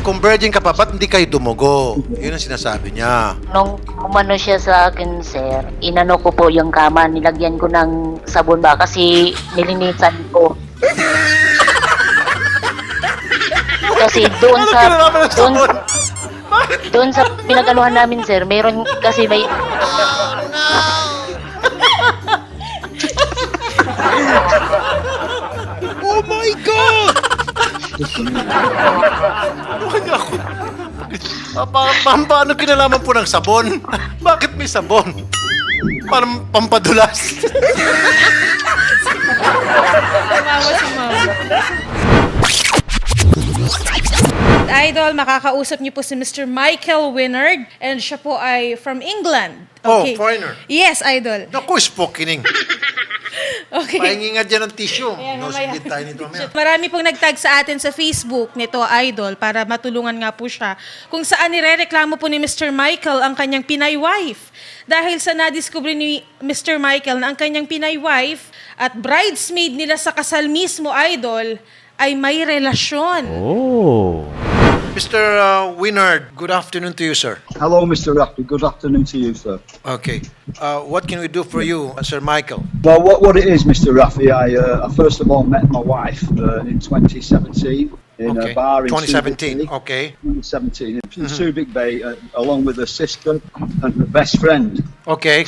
kung virgin ka pa, ba't hindi kayo dumugo? Yun ang sinasabi niya. Nung umano siya sa akin, sir, inano ko po yung kama, nilagyan ko ng sabon ba kasi nilinisan ko. Kasi doon sa pinagaluhan namin, sir, meron kasi may... Oh my God! Paano kinalaman po ng sabon? Bakit may sabon? Parang pampadulas. Tumawa si mama. Idol, makakausap niyo po si Mr. Michael Winard and siya po ay from England. Okay. Oh, foreigner. Yes, Idol. Naku, spokening. Okay. Pahingi nga dyan ng tissue. Ayan, No, mamaya. sige tayo nito. Marami pong nagtag sa atin sa Facebook nito, Idol, para matulungan nga po siya. Kung saan nirereklamo po ni Mr. Michael ang kanyang Pinay wife. Dahil sa nadiskubre ni Mr. Michael na ang kanyang Pinay wife at bridesmaid nila sa kasal mismo, Idol, ay may relasyon. Oh. Mr. Winard, good afternoon to you, sir. Hello, Mr. Raffy. Good afternoon to you, sir. Okay. What can we do for you, Sir Michael? Well, what it is, Mr. Raffy, I first of all met my wife in 2017 in a bar in 2017, Subic Bay. okay. 2017 in Subic Bay, along with a sister and her best friend. Okay.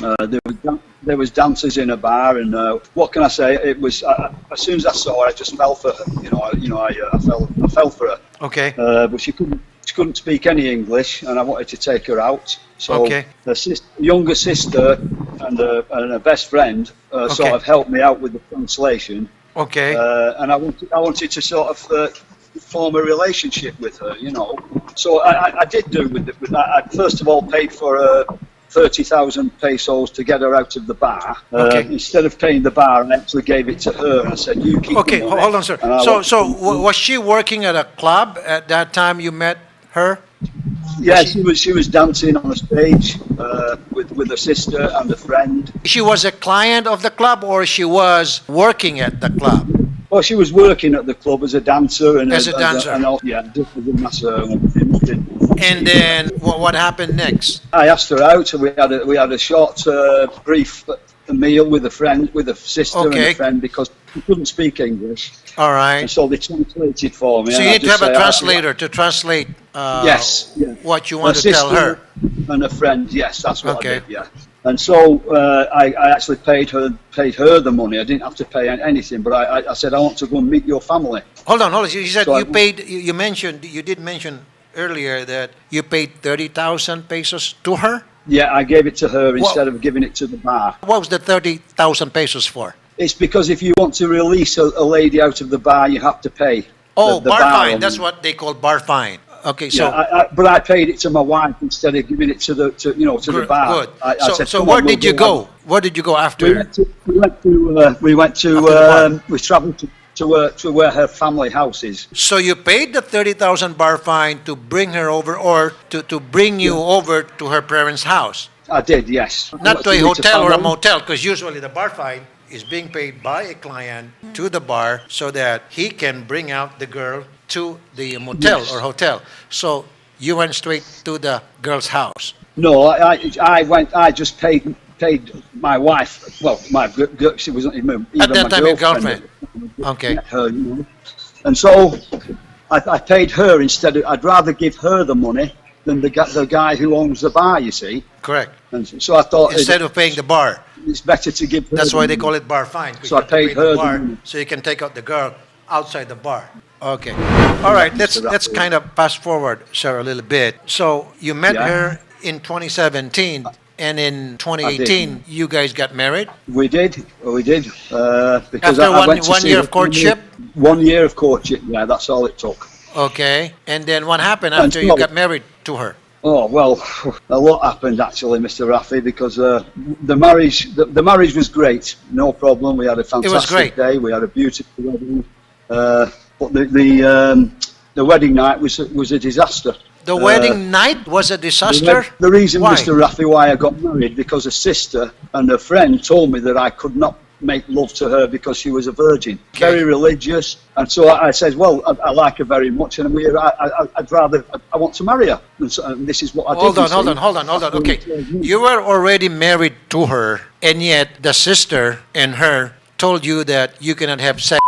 There was dancers in a bar, and what can I say? It was as soon as I saw her, I just fell for her. I fell for her. Okay. But she couldn't speak any English, and I wanted to take her out. So Okay. her younger sister and her best friend sort of helped me out with the translation. Okay. And I wanted to sort of form a relationship with her, you know. So I did do with it. I first of all paid for 30,000 pesos to get her out of the bar. Okay. Instead of paying the bar, I actually gave it to her and I said, "You keep." Okay, the money." hold on, sir. And I Was she working at a club at that time you met her? Yeah, she was dancing on the stage with her sister and a friend. She was a client of the club or she was working at the club? Well, she was working at the club as a dancer and As a dancer. and all, yeah, just as a masser. And then what happened next? I asked her out, and we had a short, brief meal with a friend, with a sister and Okay. a friend, because she couldn't speak English, All and right. so they translated for me. So and you I had to just have a say, translator to translate Yes. Yeah. what you A want to tell her. sister and a friend. Yes, that's what Okay. I did. Yeah. And so I actually paid her the money. I didn't have to pay anything, but I said I want to go and meet your family. Hold on. You said So you paid, you did mention earlier that you paid 30,000 pesos to her? Yeah, I gave it to her instead of giving it to the bar. What was the 30,000 pesos for? It's because if you want to release a lady out of the bar, you have to pay. Oh, the bar bar fine. on- That's what they call bar fine. Okay, so Yeah, but I paid it to my wife instead of giving it to the bar. good. I said, So "Come where on, did we'll you go? Where did you go We after? we travelled to where her family house is. So you paid the 30,000 bar fine to bring her over, or to bring you over to her parents' house, I did, yes. not to a We went hotel or a family. motel, because usually the bar fine is being paid by a client to the bar so that he can bring out the girl to the motel Yes. or hotel. So you went straight to the girl's house. No, I went. I just paid my wife. Well, she wasn't even At that my time, your girlfriend. Okay. Her, you know. And so I paid her instead of. I'd rather give her the money than the guy who owns the bar. You see. Correct. And so I thought Instead of paying the bar. it's better to give her. That's the why they money. call it bar fine. 'Cause So you I have to paid pay the her the bar money. so you can take out the girl outside the bar. Okay. All right. Let's kind of fast forward, sir, a little bit. So you met Yeah. her in 2017, and in 2018 you guys got married. We did. Because After I went to one see year her of courtship? 1 year of courtship. Yeah, that's all it took. Okay. And then what happened And after you so- got married to her? Oh well, a lot happened actually, Mr. Raffy, because the marriage was great, no problem. We had a fantastic great. day. We had a beautiful wedding, but the wedding night was a disaster. The wedding night was a disaster. The reason, Why? Mr. Raffy, why I got married, because a sister and a friend told me that I could not make love to her because she was a virgin. Very religious. And so I said, well, I like her very much, and I want to marry her. And this is what I did. Hold on. Okay. You were already married to her, and yet the sister and her told you that you cannot have sex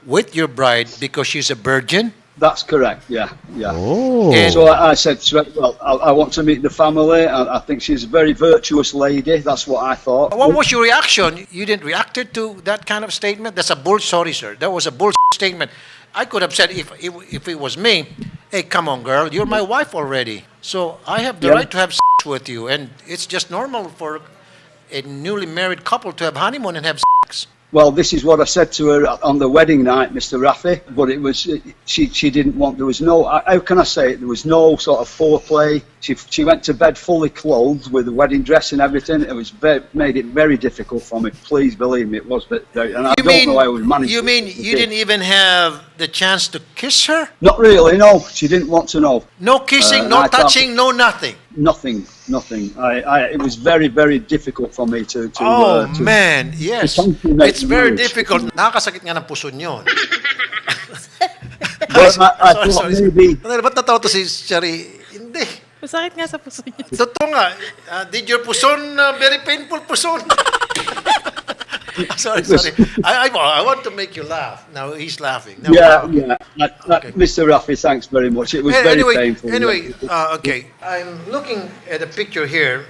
with your bride because she's a virgin? That's correct, yeah. Oh. And So I said, well, I want to meet the family. I think she's a very virtuous lady. That's what I thought. what was your reaction? You didn't react to that kind of statement? That's a bull. Sorry, sir. That was a bull statement. I could have said if it was me, hey, come on, girl, you're my wife already. So I have the Yeah. right to have sex with you. And it's just normal for a newly married couple to have honeymoon and have sex. Well, this is what I said to her on the wedding night, Mr. Raffy. But it was she didn't want. There was no. How can I say it? There was no sort of foreplay. She went to bed fully clothed with the wedding dress and everything. It was made it very difficult for me. Please believe me, it was. And I don't know how we managed. You mean you didn't even have the chance to kiss her? Not really. No, she didn't want to know. No kissing, no I thought- touching, no nothing. Nothing. It was very, very difficult for me to. Oh, to man, yes. something like It's very marriage. difficult. Nakakasakit nga ng puso nyo. But I thought maybe. Ba't natawa to si Shari? Hindi. Masakit nga sa puso niya. Totoo nga. Did your puson, very painful puson? sorry. I want to make you laugh. Now he's laughing. Now, Yeah. Mr. Raffy, thanks very much. It was very painful. Okay. I'm looking at a picture here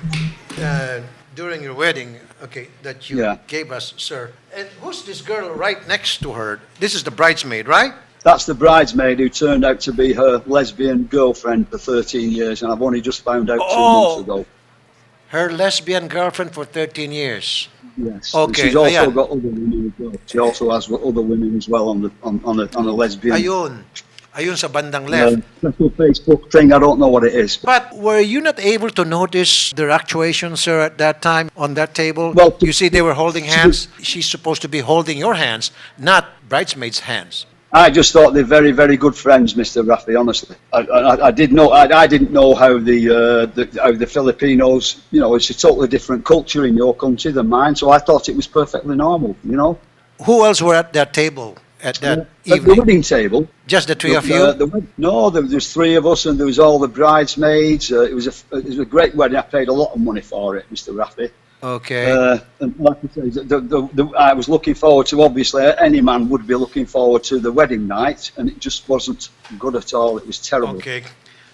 during your wedding, okay, that you Yeah. gave us, sir. And who's this girl right next to her? This is the bridesmaid, right? That's the bridesmaid who turned out to be her lesbian girlfriend for 13 years, and I've only just found out 2 months ago. Her lesbian girlfriend for 13 years. Yes. Okay, And she's also ayan. got other women as well. She also has other women as well on a lesbian. Ayun sa bandang left. Little Facebook thing. I don't know what it is. But were you not able to notice their actuation, sir, at that time on that table? Well, you see, they were holding hands. She's supposed to be holding your hands, not bridesmaids' hands. I just thought they're very, very good friends, Mr. Raffy. Honestly, I didn't know. I didn't know how the Filipinos. You know, it's a totally different culture in your country than mine. So I thought it was perfectly normal. You know. Who else were at that table at that At the evening? wedding table. Just the three of you? No, there was 3 of us, and there was all the bridesmaids. It was a great wedding. I paid a lot of money for it, Mr. Raffy. Okay. And like I say, I was looking forward to, obviously, any man would be looking forward to the wedding night, and it just wasn't good at all. It was terrible. Okay.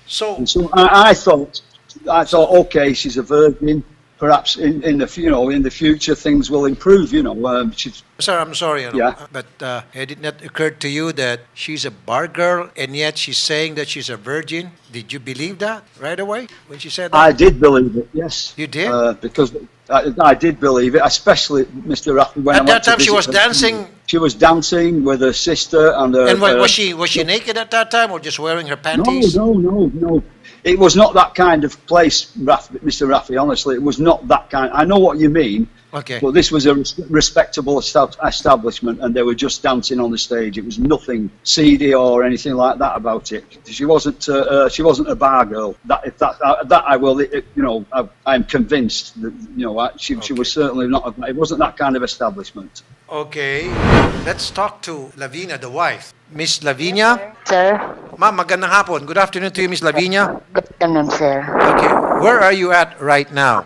So, And so I thought, okay, she's a virgin. Perhaps in the future things will improve. You know, sir, I'm sorry, Yeah. but had it not occurred to you that she's a bar girl and yet she's saying that she's a virgin? Did you believe that right away when she said that? I did believe it. Yes, You did? because I did believe it, especially Mr. Raffy. When At I that went to time, she visit was her. dancing. She was dancing with her sister and her. And was she naked at that time or just wearing her panties? No. It was not that kind of place, Mr. Raffy, honestly. It was not that kind. I know what you mean. Okay. But this was a respectable establishment, and they were just dancing on the stage. It was nothing seedy or anything like that about it. She wasn't a bar girl. I'm convinced that, she was certainly not. It wasn't that kind of establishment. Okay. Let's talk to Lavinia, the wife. Miss Lavinia? Sir, Ma'am, magandang hapon. Good afternoon to you, Miss Lavinia. good afternoon, sir. Okay. Where are you at right now?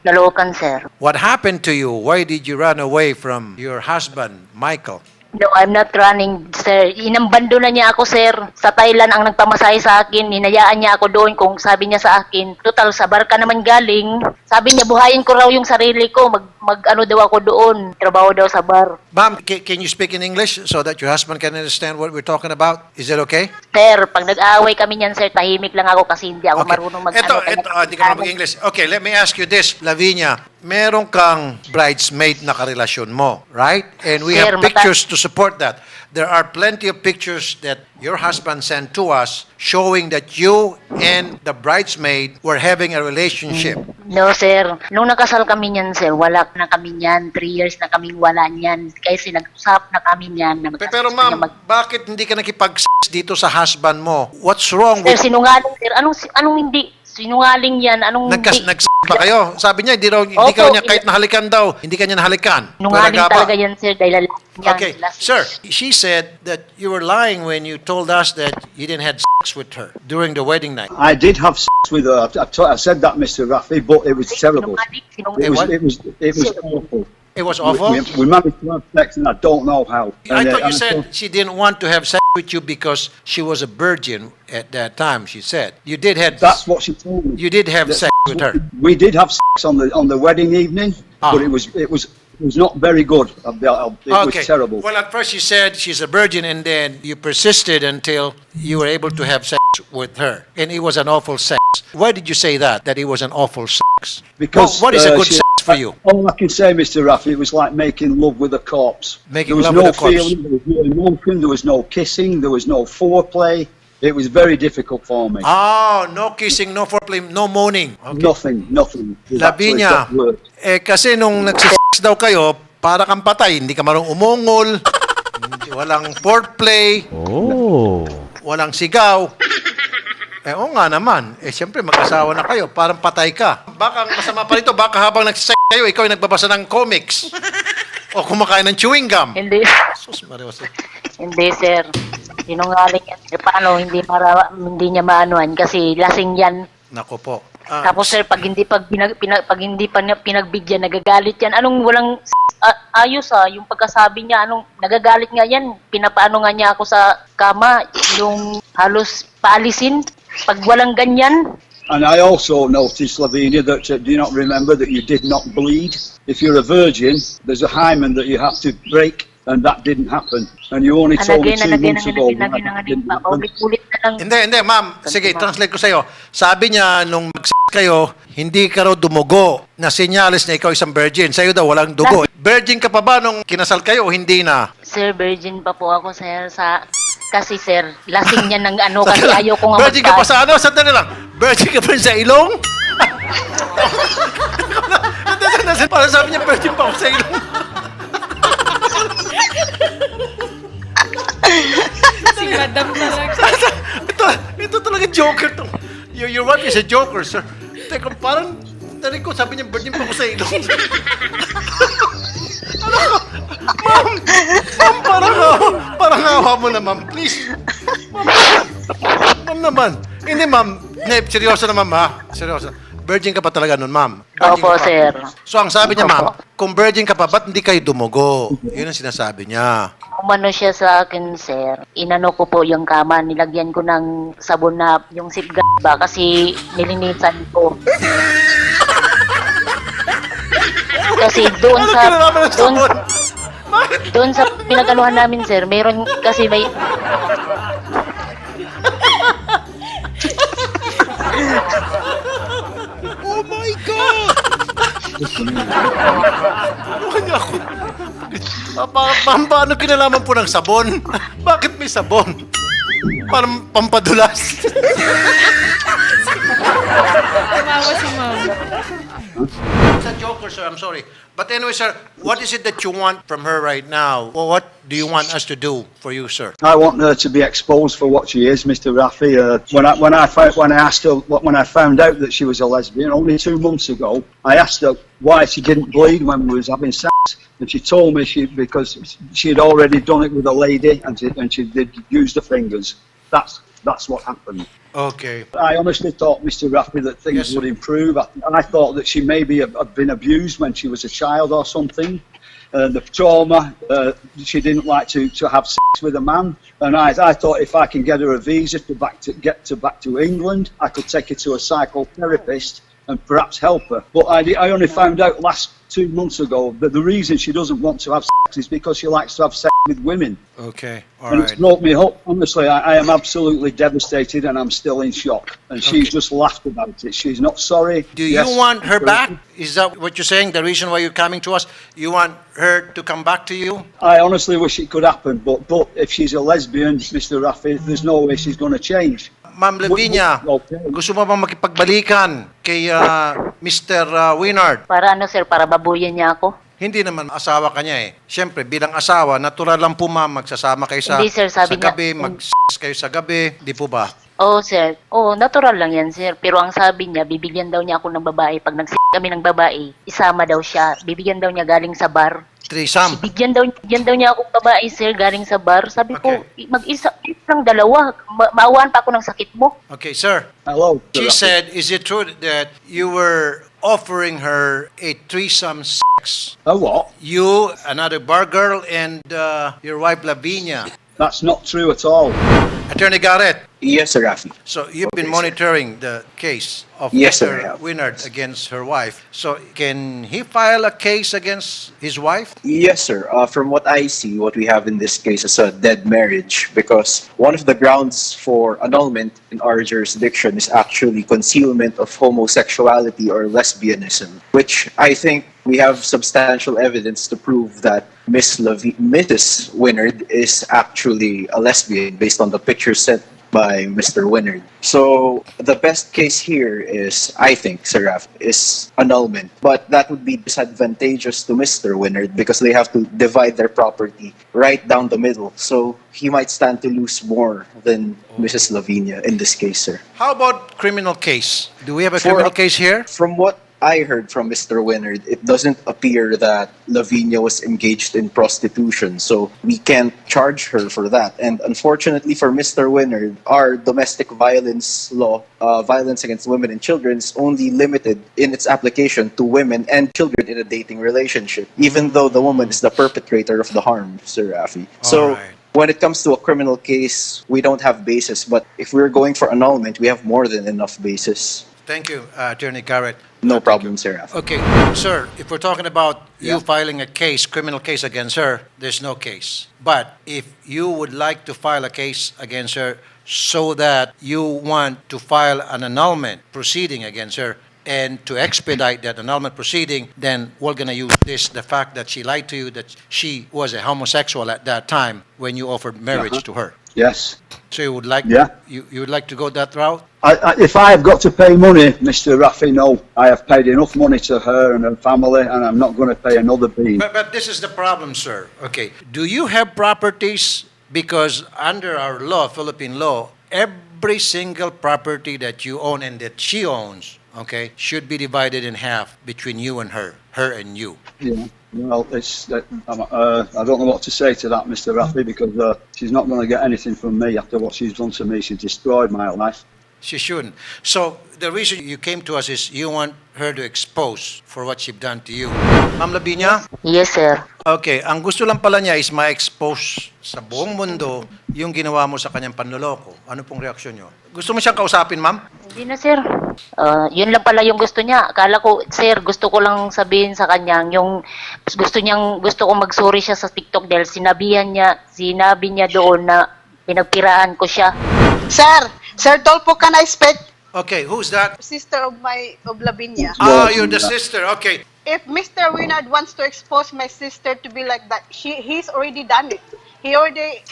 Nalokan, sir. What happened to you? Why did you run away from your husband, Michael? No, I'm not running, sir. Inambando na niya ako, sir. Sa Thailand ang nagpamasahe sa akin. Hinayaan niya ako doon kung sabi niya sa akin, total, sa bar ka naman galing. Sabi niya, buhayin ko raw yung sarili ko. Mag-ano daw ako doon. Trabaho daw sa bar. Ma'am, can you speak in English so that your husband can understand what we're talking about? Is that okay? Sir, pag nag-aaway kami niyan, sir, tahimik lang ako kasi hindi ako marunong Hindi ka mag-English. Okay, let me ask you this, Lavinia. Meron kang bridesmaid na karelasyon mo, right? And we Sir, have pictures to support that. There are plenty of pictures that your husband sent to us showing that you and the bridesmaid were having a relationship. No, sir. Nung nakasal kami niyan, sir, wala na kami niyan. 3 years na kaming wala niyan. Kasi nag-usap na kami niyan. Pero ma'am, bakit hindi ka nakipag dito sa husband mo? What's wrong Sir, with... sinungaling, sir. Anong hindi? Sinungaling yan. Anong hindi? ba kayo? Sabi niya, hindi Opo, ka niya kahit nahalikan daw. Hindi ka niya nahalikan. Nungaling Talaga ba? talaga yan, sir, dahil niya. Okay, sir, she said that you were lying when you told us that you didn't have sex with her during the wedding night. I did have sex with her. I said that, Mr. Raffy, but it was terrible. It was awful. It was awful? We managed to have sex, and I don't know how. I And, thought you and said so- she didn't want to have sex with you because she was a virgin at that time, she said. You did have that's what she told me. you did have sex with her. We did have sex on the wedding evening, but it was not very good. It was terrible. Well, at first you said she's a virgin, and then you persisted until you were able to have sex with her, and it was an awful sex. Why did you say that? That it was an awful sex? Because what is a good she- sex for you? All I can say, Mr. Raffy, it was like making love with a corpse. Making there was love no with a corpse. feeling, there was no emotion, there was no kissing, there was no foreplay. It was very difficult for me. Oh, no kissing, no foreplay, no moaning. Okay. Nothing. It was actually Lavinia, got worse. kasi nung nagsisex daw kayo, para kang patay, hindi ka marunong umungol, walang foreplay, walang sigaw. Oo nga naman. Siyempre, mag-asawa na kayo, parang patay ka. Baka ang masama pa rito, baka habang nagsisex kayo, ikaw ay nagbabasa ng comics. O kumakain ng chewing gum. Hindi. Sus, Maria Jose. Hindi, sir. Sinungaling yan. Paano, hindi niya maanuhan kasi lasing yan. Nako po. Tapos, sir, pag hindi pa niya pinagbigyan, nagagalit yan. Anong walang ayos yung pagkasabi niya, nagagalit nga yan. Pinapaano nga niya ako sa kama, yung halos paalisin. Pag walang ganyan. And I also noticed, Lavinia, that do you not remember that you did not bleed? If you're a virgin, there's a hymen that you have to break, and that didn't happen. And you only told me 2 months ago that didn't happen. Ulit-ulit na lang. Hindi, ma'am. Sige, translate ko sa'yo. Sabi niya, nung mag-sex kayo, hindi ka raw dumugo na sinyalis na ikaw isang virgin. Sa'yo daw, walang dugo. Virgin ka pa ba nung kinasal kayo o hindi na? Sir, virgin pa po ako, sir, kasi, sir, lasing niya ng kasi ayaw ko nga Virgin ka pa sa ano? Sandali lang. Virgin ka pa rin sa ilong? Parang sabi niya, virgin pa ako sa ilong. Si Madam talaga. ito talaga joker to. Your wife is a joker, sir. Teka, parang, tarik ko, sabi niya, virgin pa ako sa ilong. Ma'am, parang awa mo na, ma'am. Please. Ma'am naman. Hindi, ma'am. Seryoso na, ma'am, ha? Seryoso. Virgin ka pa talaga nun, ma'am. Virgin Opo, ka pa. sir. So, ang sabi niya, Opo. ma'am, kung virgin ka pa, ba't hindi kayo dumugo? Yun ang sinasabi niya. Umano siya sa akin, sir. Inano ko po yung kama, nilagyan ko ng sabon na yung sipga ba kasi nilinisan ko. Kasi doon Ano sa kinalaman ng sabon? doon sa pinagaluhan namin, sir, meron kasi may Oh my God! Ano niya ako? Paano kinalaman po ng sabon? Bakit may sabon? Parang pampadulas. Tumawa si ma'am. It's a joker, sir. I'm sorry. But anyway, sir, what is it that you want from her right now? Or what do you want us to do for you, sir? I want her to be exposed for what she is, Mr. Raffy. When I found out that she was a lesbian only 2 months ago, I asked her why she didn't bleed when we was having sex, and she told me because she had already done it with a lady, and she did use the fingers. That's what happened. Okay. I honestly thought, Mr. Raffy, that things Yes, would improve. I thought that she maybe had been abused when she was a child or something. The trauma, she didn't like to have sex with a man. And I thought if I can get her a visa to get back to England, I could take her to a psychotherapist and perhaps help her. But I only found out last 2 months ago that the reason she doesn't want to have sex is because she likes to have sex with women. Okay. All And right. it's broke me up. Honestly, I am absolutely devastated and I'm still in shock. And she's just laughed about it. She's not sorry. Do you want her back? Is that what you're saying? The reason why you're coming to us? You want her to come back to you? I honestly wish it could happen, but if she's a lesbian, Mr. Raffy, there's no way she's going to change. Ma'am Lavinia, Okay. gusto mo bang makipagbalikan kay Mr. Winard? para sir, para babuyan niya ako. Hindi naman asawa ka niya eh. Siyempre, bilang asawa, natural lang po ma'am, magsasama kayo sa, Hindi, sir, sabi sa gabi, niya- mag-sex kayo sa gabi, di po ba? Oo, sir. Oo, natural lang yan, sir. Pero ang sabi niya, bibigyan daw niya ako ng babae. Pag kami ng babae, isama daw siya. Bibigyan daw niya galing sa bar. Threesome. Bigyan daw niya akong babae, sir, galing sa bar. Sabi ko, mag-isa lang dalawa. Maawaan pa ako ng sakit mo. Okay, sir. Hello. She said, is it true that you were offering her a threesome sex? A what? You, another bar girl, and your wife Lavinia. That's not true at all. Attorney Garrett, Yes, Sir Raffy. so you've been Okay, sir. monitoring the case of Yes, sir, I Mr. have. Winard against her wife. So can he file a case against his wife? Yes, sir. From what I see, what we have in this case is a dead marriage because one of the grounds for annulment in our jurisdiction is actually concealment of homosexuality or lesbianism, which I think we have substantial evidence to prove that Mrs. Winard is actually a lesbian based on the picture sent by Mr. Winard. So the best case here is, I think, Sir Raff, is annulment. But that would be disadvantageous to Mr. Winard because they have to divide their property right down the middle. So he might stand to lose more than Mrs. Lavinia in this case, sir. How about criminal case? Do we have a For- criminal case here? From what I heard from Mr. Winard, it doesn't appear that Lavinia was engaged in prostitution, so we can't charge her for that. And unfortunately for Mr. Winard, our domestic violence law, violence against women and children, is only limited in its application to women and children in a dating relationship, even though the woman is the perpetrator of the harm, Sir Raffy. So. Alright. When it comes to a criminal case, we don't have basis, but if we're going for annulment, we have more than enough basis. Thank you, Attorney Garrett. No problem, Sir Raffy. Okay, sir, if we're talking about you Yeah. filing a case, criminal case against her, there's no case. But if you would like to file a case against her so that you want to file an annulment proceeding against her and to expedite that annulment proceeding, then we're going to use this, the fact that she lied to you, that she was a homosexual at that time when you offered marriage to her. Yes. So you would like Yeah. you would like to go that route? If I have got to pay money, Mr. Raffy, no. I have paid enough money to her and her family, and I'm not going to pay another bean. But this is the problem, sir. Okay. Do you have properties? Because under our law, Philippine law, every single property that you own and that she owns, okay, should be divided in half between you and her and you. Yeah. Well, I don't know what to say to that, Mr. Raffy, because she's not going to get anything from me after what she's done to me. She's destroyed my life. She shouldn't. So the reason you came to us is you want her to expose for what she's done to you. Ma'am Lavinia? Yes, sir. Okay, ang gusto lang pala niya is ma-expose sa buong mundo yung ginawa mo sa kanyang panloloko. Ano pong reaksyon niyo? Gusto mo siyang kausapin, ma'am? Hindi na, sir. Yun lang pala yung gusto niya. Akala ko, sir, gusto ko lang sabihin sa kanya, yung gusto ko mag-sorry siya sa TikTok dahil sinabi niya doon na pinagkiraan ko siya. Sir Tolpo, can I speak? Okay, who's that? Sister of Lavinia. Ah, you're the sister. Okay. If Mr. Winard wants to expose my sister to be like that, he's already done it. He already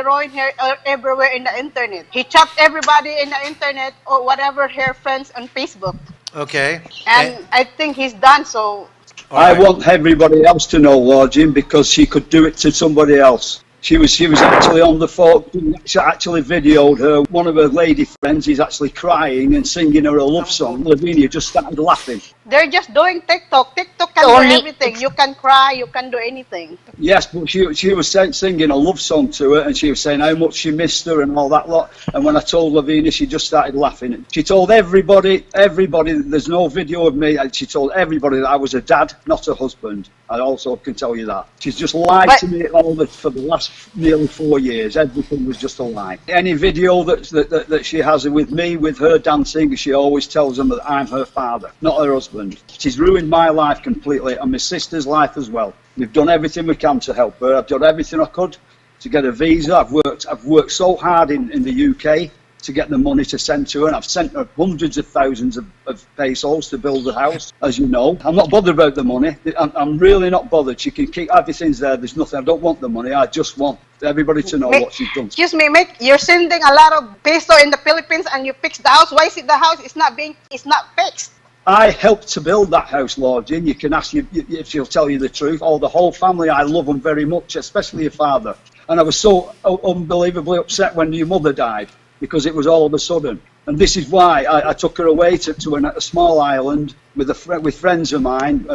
ruined her everywhere in the internet. He chopped everybody in the internet or whatever her friends on Facebook. Okay. And I think he's done so. I Alright. want everybody else to know, Lord Jim, because she could do it to somebody else. She was actually on the phone. She actually videoed her. One of her lady friends is actually crying and singing her a love song. Lavinia just started laughing. They're just doing TikTok. TikTok can do everything. You can cry. You can do anything. Yes, but she was singing a love song to her, and she was saying how much she missed her and all that lot. And when I told Lavinia, she just started laughing. She told everybody there's no video of me. And she told everybody that I was a dad, not a husband. I also can tell you that. She's just lied to me for the last nearly 4 years. Everything was just a lie. Any video that she has with me, with her dancing, she always tells them that I'm her father, not her husband. She's ruined my life completely and my sister's life as well. We've done everything we can to help her. I've done everything I could to get a visa. I've worked so hard in the UK to get the money to send to her, and I've sent her hundreds of thousands of pesos to build the house, as you know. I'm not bothered about the money. I'm really not bothered. She can keep everything's there. There's nothing. I don't want the money. I just want everybody to know what she's done. Excuse me, mate. You're sending a lot of peso in the Philippines, and you fix the house. Why is it the house? It's not fixed. I helped to build that house, Lord Jim. You can ask if she'll tell you the truth. The whole family, I love them very much, especially your father. And I was so unbelievably upset when your mother died. because it was all of a sudden. And this is why I took her away to a small island with friends of mine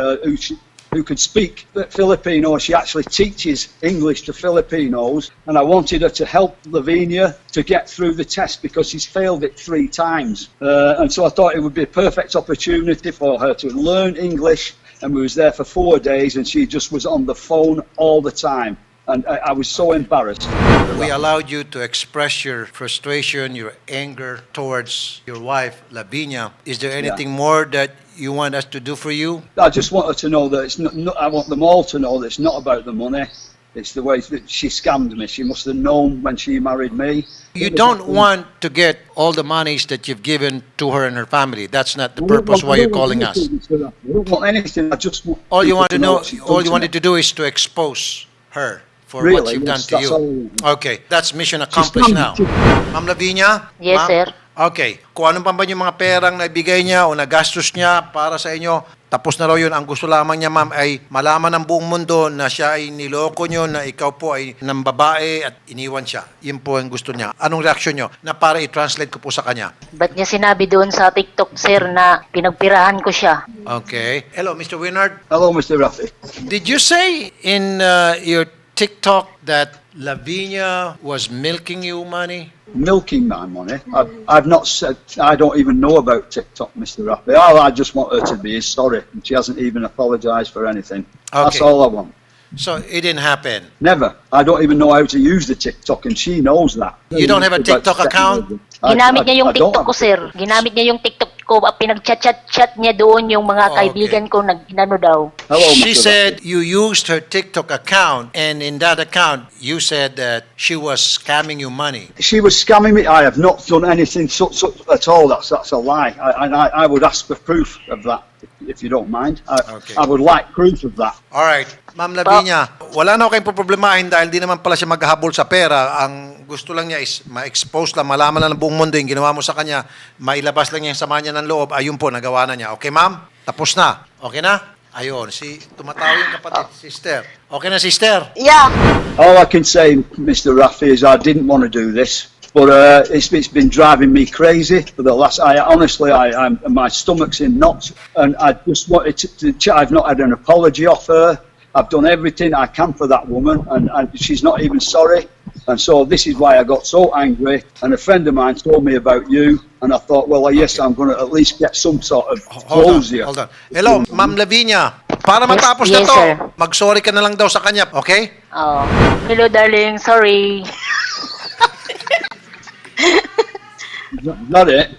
who could speak Filipino. She actually teaches English to Filipinos, and I wanted her to help Lavinia to get through the test because she's failed it 3 times. And so I thought it would be a perfect opportunity for her to learn English, and we was there for 4 days, and she just was on the phone all the time. And I was so embarrassed. We allowed you to express your frustration, your anger towards your wife, Lavinia. Is there anything more that you want us to do for you? I just want her to know that it's not, I want them all to know that it's not about the money. It's the way that she scammed me. She must have known when she married me. You don't want to get all the monies that you've given to her and her family. That's not the purpose why you're calling us. I don't want anything. I just want All you want to know, what she's all done you to wanted me. to do is to expose her for what Really? you've done Yes, to that's all. you. Okay, that's mission accomplished now. Ma'am Lavinia? Yes, Ma'am? sir. Okay, kung ano pa ba yung mga perang naibigay niya o nagastos niya para sa inyo, tapos na raw yun. Ang gusto lamang niya, ma'am, ay malaman ng buong mundo na siya ay niloko niyo, na ikaw po ay ng babae at iniwan siya. Yun po ang gusto niya. Anong reaksyon niyo? Na para i-translate ko po sa kanya. Ba't niya sinabi doon sa TikTok, sir, na pinagpirahan ko siya? Okay. Hello, Mr. Winard. Hello, Mr. Raffy. Did you say in your TikTok that Lavinia was milking you money? Milking my money. I've not said. I don't even know about TikTok, Mr. Raffy. All I just want her to be is sorry. She hasn't even apologised for anything. That's Okay. all I want. So it didn't happen. Never. I don't even know how to use the TikTok, and she knows that. You don't have a TikTok account? Ginamit niya yung I don't TikTok ko, have- sir. Ginamit niya yung TikTok ko. Pinag-chat niya doon yung mga Oh, kaibigan ko nag-inano daw. Hello, She Mr. said you used her TikTok account, and in that account, you said that she was scamming you money. She was scamming me. I have not done anything at all. That's a lie. I would ask for proof of that, if you don't mind. Okay. I would like proof of that. All right. Ma'am Lavinia, wala na ako kayong poproblemahin dahil di naman pala siya maghahabol sa pera. Ang gusto lang niya is ma-expose lang, malaman lang ng buong mundo yung ginawa mo sa kanya, mailabas lang niya yung sama niya ng loob. Ayun po, nagawa na niya. Okay, ma'am? Tapos na. Okay na? Ayun, tumatawa yung kapatid, sister. Okay na, sister? Yeah. All I can say, Mr. Raffy, is I didn't want to do this, but it's been driving me crazy for the last. My stomach's in knots, and I just wanted to. I've not had an apology off her. I've done everything I can for that woman, and she's not even sorry. And so this is why I got so angry. And a friend of mine told me about you, and I thought, well, yes, I'm going to at least get some sort of closure. Hold on. Hello, Ma'am Lavinia. Para matapos yes, na to, sir. mag-sorry ka na lang daw sa kanya, okay? Oh. Hello, darling. Sorry. Got it?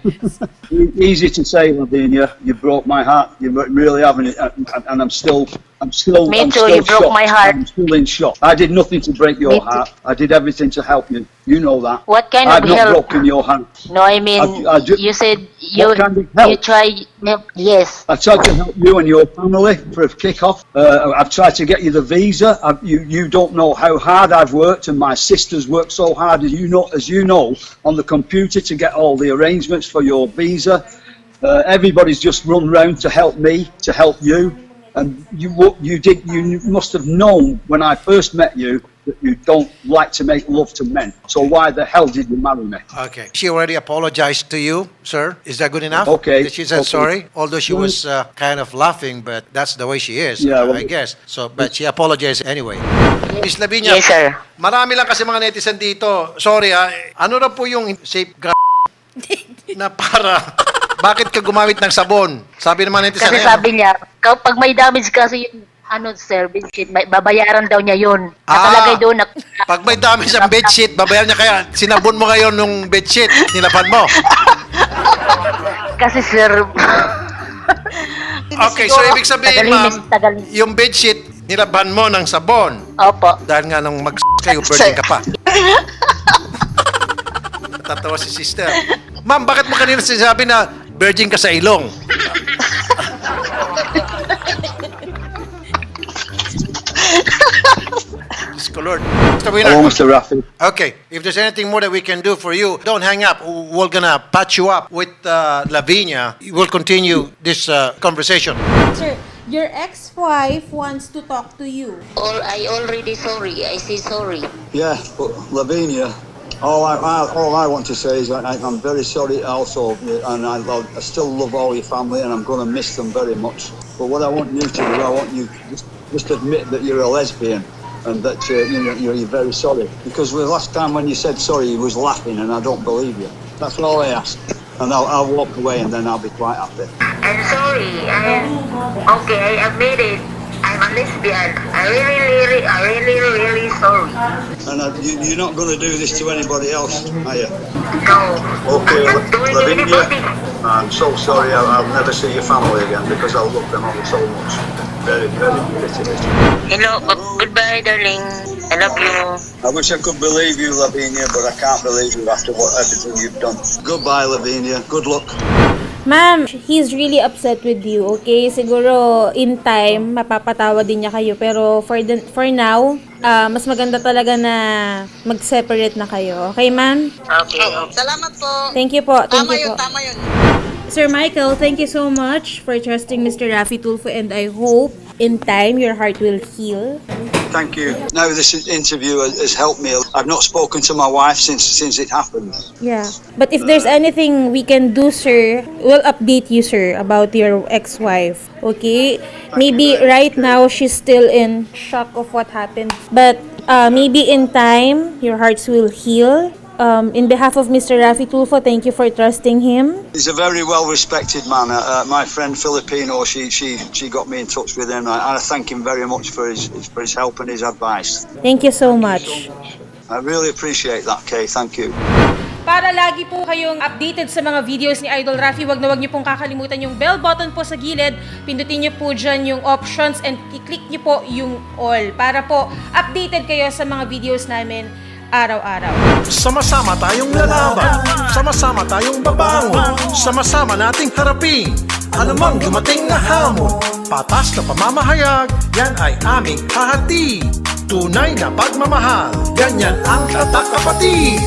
Easy to say, Lavinia. You broke my heart. You really haven't, and I'm still Me too, you broke shocked. my heart. I'm still in shock. I did nothing to break your Me too. heart. I did everything to help you. You know that. What kind I've of not help? broken your heart. No, I mean, you said you kind of help? you try. Yes. I tried to help you and your family for a kick-off. I've tried to get you the visa. You don't know how hard I've worked, and my sister's worked so hard, as you know, on the computer to get all the arrangements for your visa. Everybody's just run round to help me, to help you. And you must have known when I first met you that you don't like to make love to men. So why the hell did you marry me? Okay. She already apologized to you, sir. Is that good enough? Okay. She said Okay. sorry, although she was kind of laughing, but that's the way she is, Yeah, well- I guess. So, but she apologized anyway. Miss Lavinia, Yes, sir. marami lang kasi mga netizen dito. Sorry ano na po yung safe na para bakit ka gumamit ng sabon? Sabi ng mga netizen. Kasi ayan, sabi niya, kapag may damage kasi yung sir, bedsheet, babayaran daw niya yun. Nakalagay doon na... pag may dami sa bedsheet, babayaran niya kaya sinabon mo ngayon nung bedsheet, nilaban mo. Kasi sir... Okay, so ibig sabihin, ma'am, Tagalinis. yung bedsheet, nilaban mo ng sabon. Opo. Dahil nga nung kayo, virgin ka pa. Natatawa si sister. Ma'am, bakit mo kanina sinasabi na virgin ka sa ilong? Diyos ko, Lord. Mr. Winner. Hello, Mr. Raffy. Okay, if there's anything more that we can do for you, don't hang up. We're gonna patch you up with Lavinia. We'll continue this conversation. Sir, your ex-wife wants to talk to you. I already sorry. I say sorry. Yeah, but Lavinia, All I want to say is I'm very sorry also, and I still love all your family, and I'm going to miss them very much. But what I want you to do, I want you just admit that you're a lesbian, and that you're very sorry. Because the last time when you said sorry, you was laughing, and I don't believe you. That's all I ask. And I'll walk away, and then I'll be quite happy. I'm sorry. Okay, I admit it. I'm a lesbian. I'm really sorry. And you're not going to do this to anybody else, are you? No. Okay, I'm not doing Lavinia, anybody. I'm so sorry. I'll never see your family again because I love them all so much. Very, very pity. Hello, goodbye, darling. I love you. I wish I could believe you, Lavinia, but I can't believe you after everything you've done. Goodbye, Lavinia. Good luck. Ma'am, he's really upset with you, okay? Siguro, in time, mapapatawa din niya kayo. Pero for now, mas maganda talaga na mag-separate na kayo. Okay, ma'am? Okay. Salamat po. Thank you po. Thank you po. Tama yun. Sir Michael, thank you so much for trusting Mr. Raffy Tulfo, and I hope in time your heart will heal. Thank you. Now this interview has helped me. I've not spoken to my wife since it happened. Yeah. But if there's anything we can do, sir, we'll update you, sir, about your ex-wife. Okay? Maybe right now she's still in shock of what happened. But maybe in time, your hearts will heal. In behalf of Mr. Raffy Tulfo, thank you for trusting him. He's a very well-respected man. My friend Filipino, she got me in touch with him. I thank him very much for his help and his advice. Thank you so much. I really appreciate that, Kay. Thank you. Para lagi po kayong updated sa mga videos ni Idol Raffy, wag niyo pong kakalimutan yung bell button po sa gilid. Pindutin niyo po dyan yung options and i-click niyo po yung all para po updated kayo sa mga videos namin araw-araw. Sama-sama tayong lalaban, sama-sama tayong babangon, sama-sama nating harapin anumang dumating na hamon. Patas na pamamahayag, yan ay aming hahati. Tunay na pagmamahal, ganyan ang tatak kapatid.